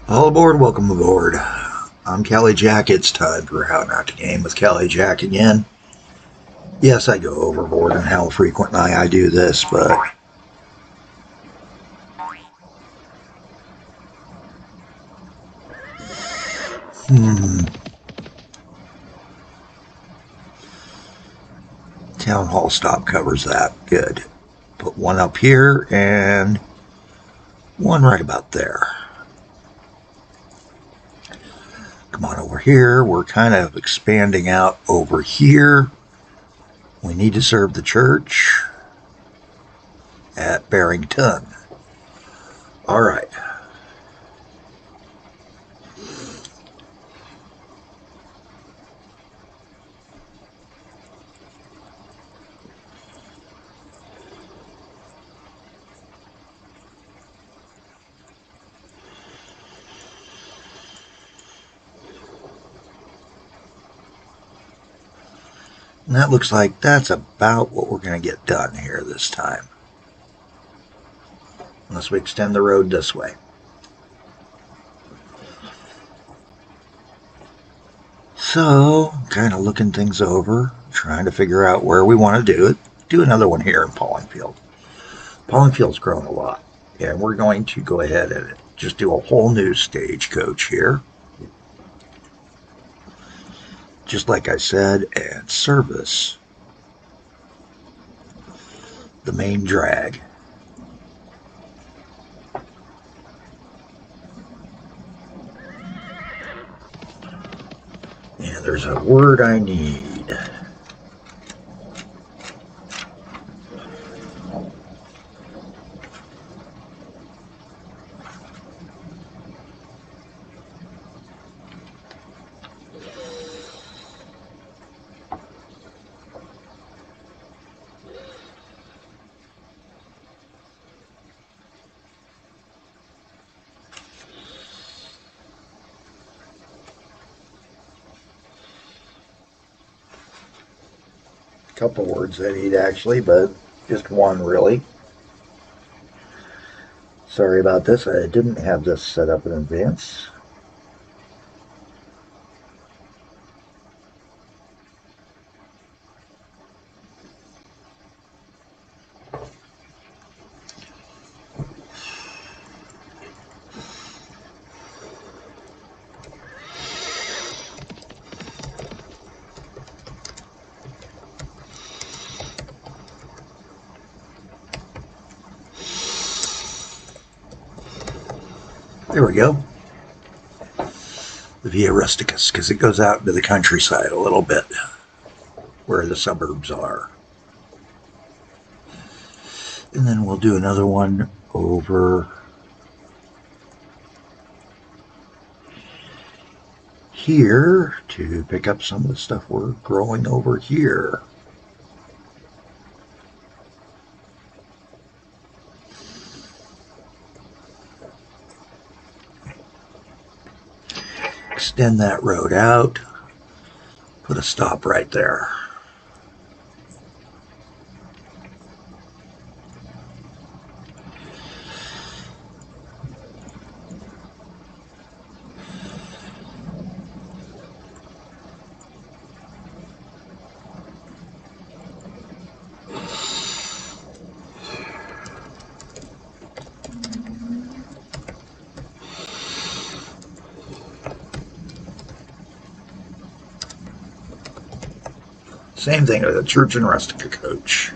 All aboard, welcome aboard. I'm Cali Jack. It's time for How Not to Game with Cali Jack again. Yes, I go overboard on how frequently I do this, but Town Hall Stop covers that. Good. Put one up here and one right about there. Come on over here. We're kind of expanding out over here. We need to serve the church at Barrington. All right. And that looks like that's about what we're going to get done here this time. Unless we extend the road this way. So, kind of looking things over, trying to figure out where we want to do it. Do another one here in Paulingfield. Paulingfield's grown a lot. And we're going to go ahead and just do a whole new stagecoach here. Just like I said, and service the main drag. And there's a word I need. Couple words I need actually, but just one really. Sorry about this. I didn't have this set up in advance. There we go. The Via Rusticus, because it goes out into the countryside a little bit, where the suburbs are. And then we'll do another one over here to pick up some of the stuff we're growing over here. Extend that road out, put a stop right there. Same thing with a church and rustica coach.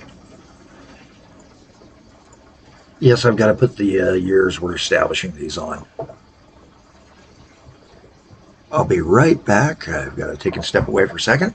Yes, I've got to put the years we're establishing these on. I'll be right back. I've got to take a step away for a second.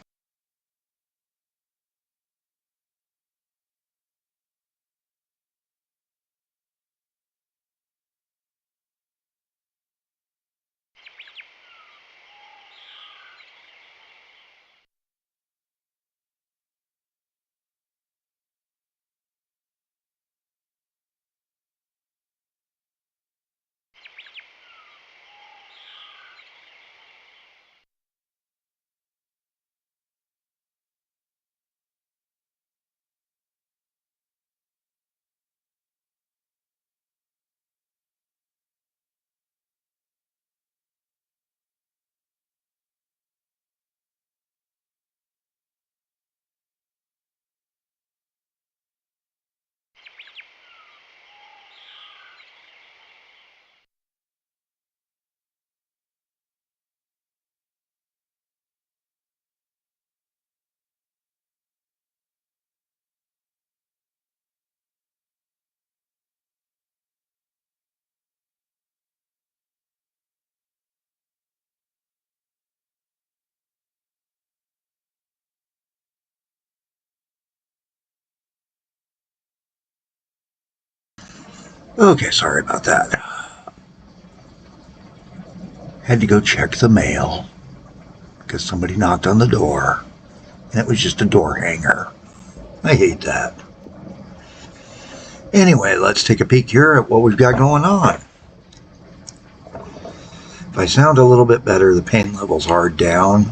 Okay, sorry about that. Had to go check the mail because somebody knocked on the door and it was just a door hanger. I hate that. Anyway, let's take a peek here at what we've got going on. If I sound a little bit better, the pain levels are down,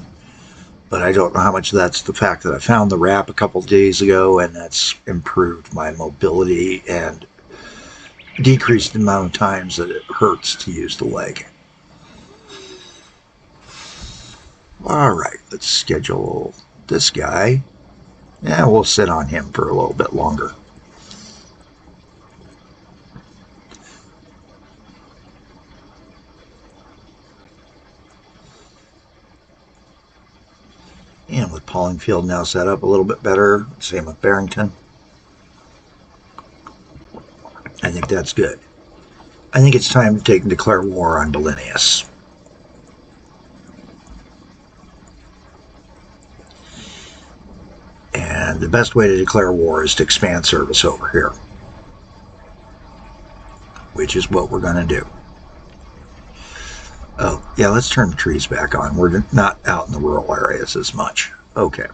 but I don't know how much that's the fact that I found the wrap a couple days ago and that's improved my mobility and decreased the amount of times that it hurts to use the leg. All right, let's schedule this guy. Yeah, we'll sit on him for a little bit longer. And with Pollingfield now set up a little bit better, same with Barrington. I think that's good. I think it's time to take and declare war on Billenius. And the best way to declare war is to expand service over here, which is what we're going to do. Oh, yeah, let's turn the trees back on. We're not out in the rural areas as much. Okay.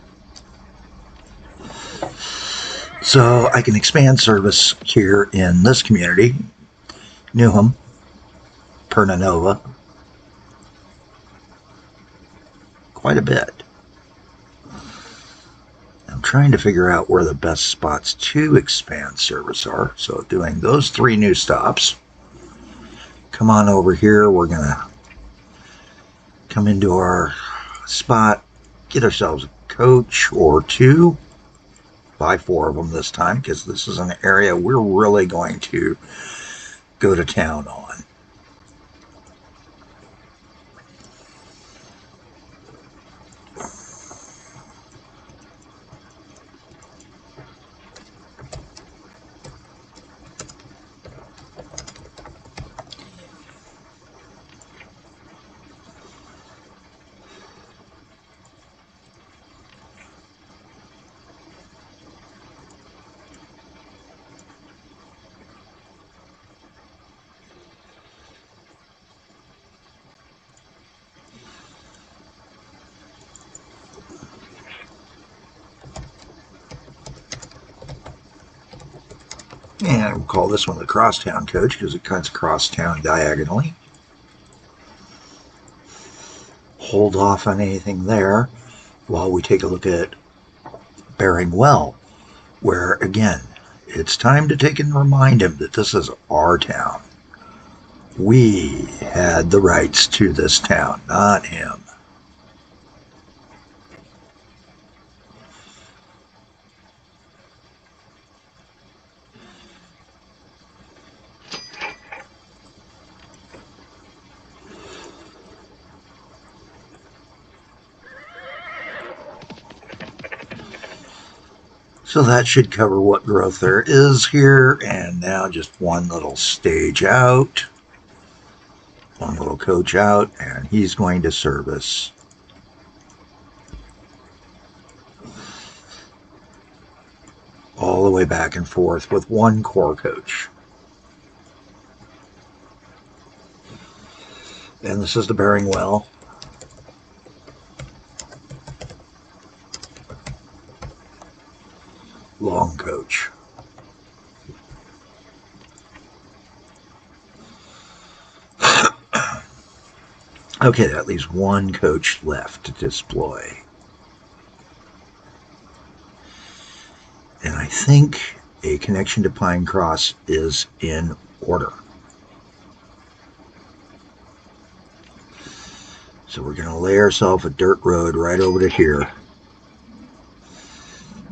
So I can expand service here in this community, Newham, Pernanova, quite a bit. I'm trying to figure out where the best spots to expand service are. So doing those 3 new stops. Come on over here. We're going to come into our spot, get ourselves a coach or 2. Buy 4 of them this time because this is an area we're really going to go to town on. And we'll call this one the crosstown coach because it cuts across town diagonally. Hold off on anything there while we take a look at Bearing Well, where again, it's time to take and remind him that this is our town. We had the rights to this town, not him. So that should cover what growth there is here. And now just one little stage out. One little coach out. And he's going to service all the way back and forth with one core coach. And this is the Bearing Well. Long coach. Okay, that leaves one coach left to deploy. And I think a connection to Pine Cross is in order. So we're going to lay ourselves a dirt road right over to here.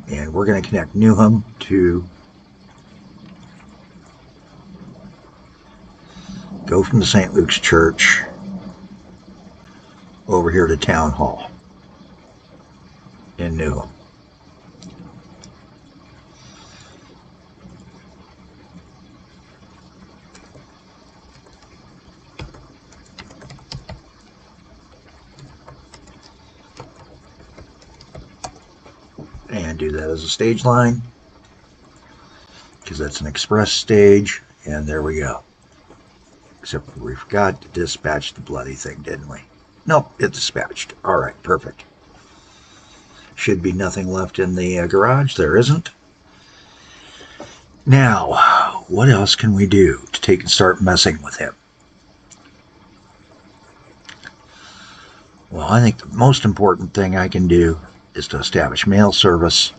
And we're going to connect Newham to go from the St. Luke's Church over here to Town Hall in Newham. And do that as a stage line because that's an express stage. And there we go. Except we forgot to dispatch the bloody thing, didn't we? Nope, it dispatched. All right, perfect. Should be nothing left in the garage. There isn't. Now, what else can we do to take and start messing with him? Well, I think the most important thing I can do is to establish mail service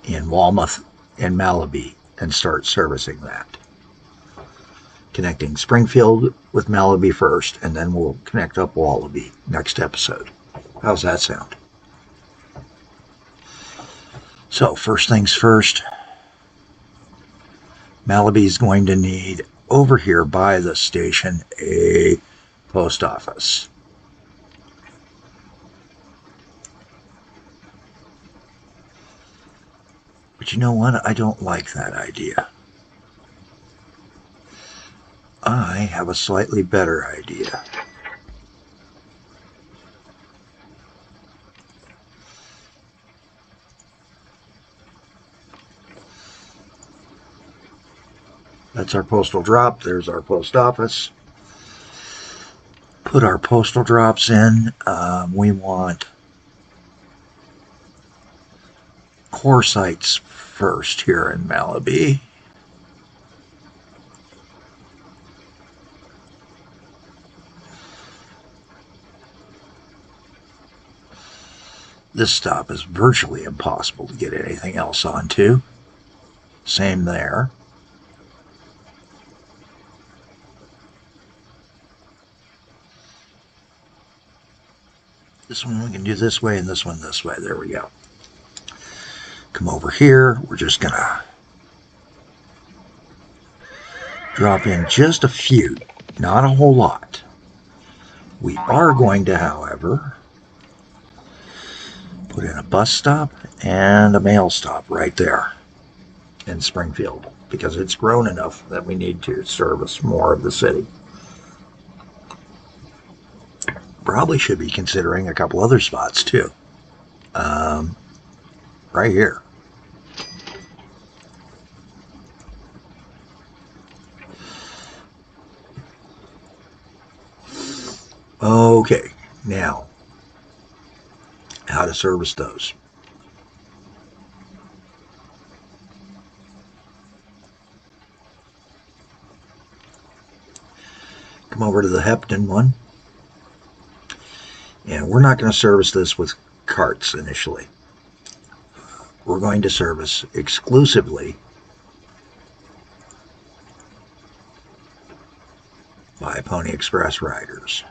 in Walmouth and Malaby and start servicing that. Connecting Springfield with Malaby first, and then we'll connect up Wallaby next episode. How's that sound? So, first things first, Malaby's going to need, over here by the station, a post office. But you know what? I don't like that idea. I have a slightly better idea. That's our postal drop. There's our post office. Put our postal drops in. We want core sites first here in Malaby. This stop is virtually impossible to get anything else onto. Same there. This one we can do this way and this one this way. There we go. Come over here. We're just going to drop in just a few, not a whole lot. We are going to, however, put in a bus stop and a mail stop right there in Springfield because it's grown enough that we need to service more of the city. Probably should be considering a couple other spots too. Right here. Okay, now, how to service those. Come over to the Hepton one. And we're not going to service this with carts initially. We're going to service exclusively by Pony Express riders.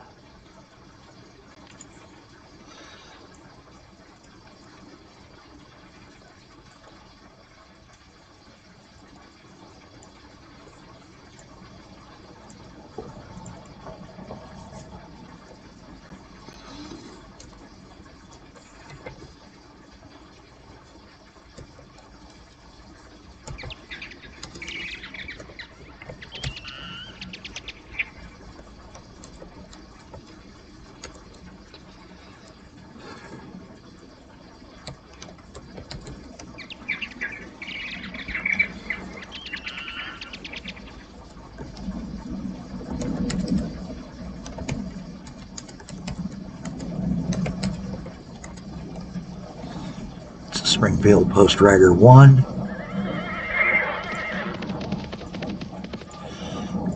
Springfield Post Rider 1.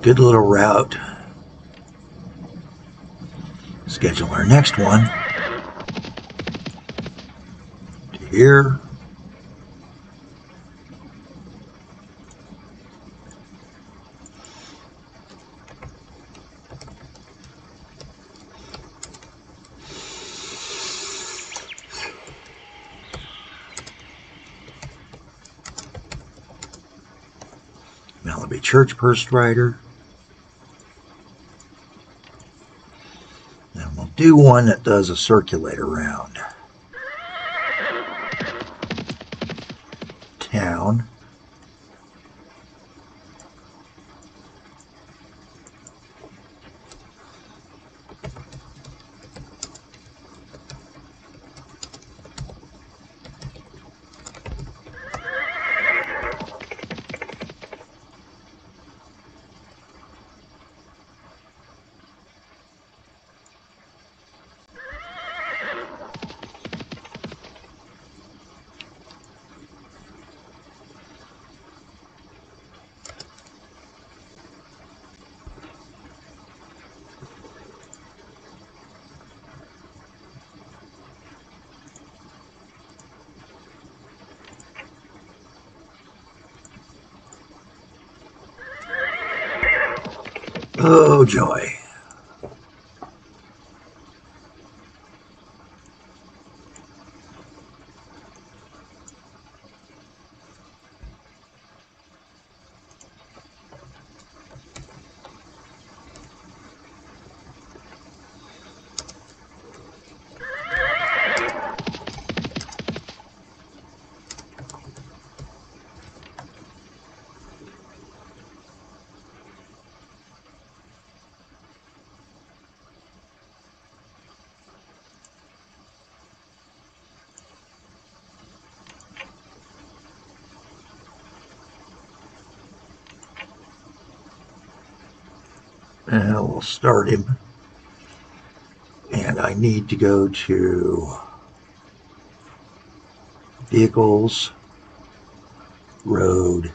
Good little route. Schedule our next one to here. Malaby Church Post Rider. Then we'll do one that does a circulator round. Town. Oh, joy. And we'll start him. And I need to go to vehicles, road,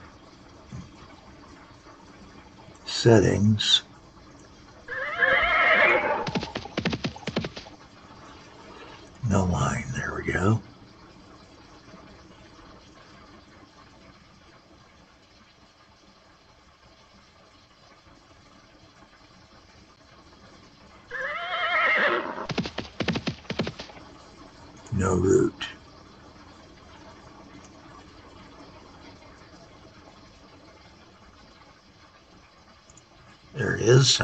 settings. No line. There we go. No route. There it is.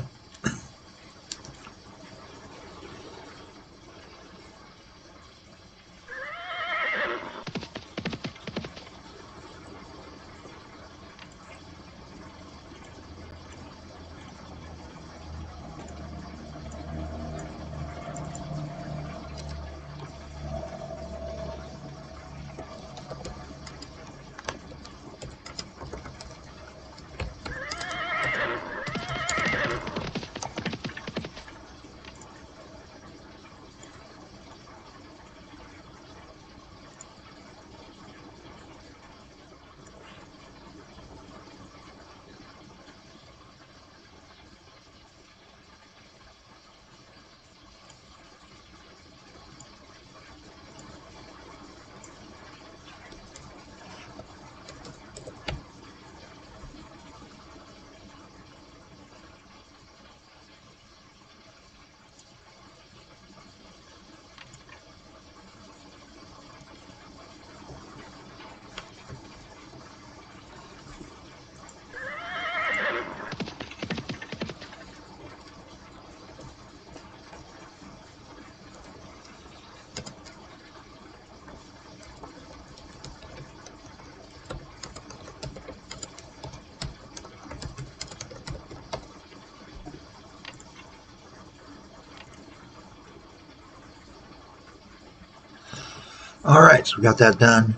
All right, so we got that done.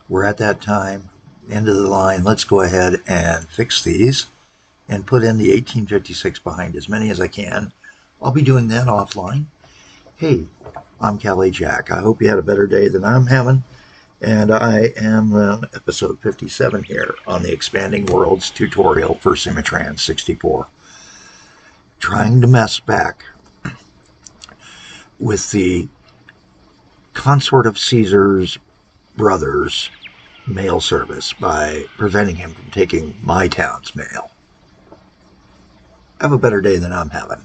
We're at that time, end of the line. Let's go ahead and fix these and put in the 1856 behind as many as I can. I'll be doing that offline. Hey, I'm Callie Jack. I hope you had a better day than I'm having. And I am on episode 57 here on the Expanding Worlds tutorial for Simutrans 64. Trying to mess back with the consort of Caesar's brother's mail service by preventing him from taking my town's mail. Have a better day than I'm having.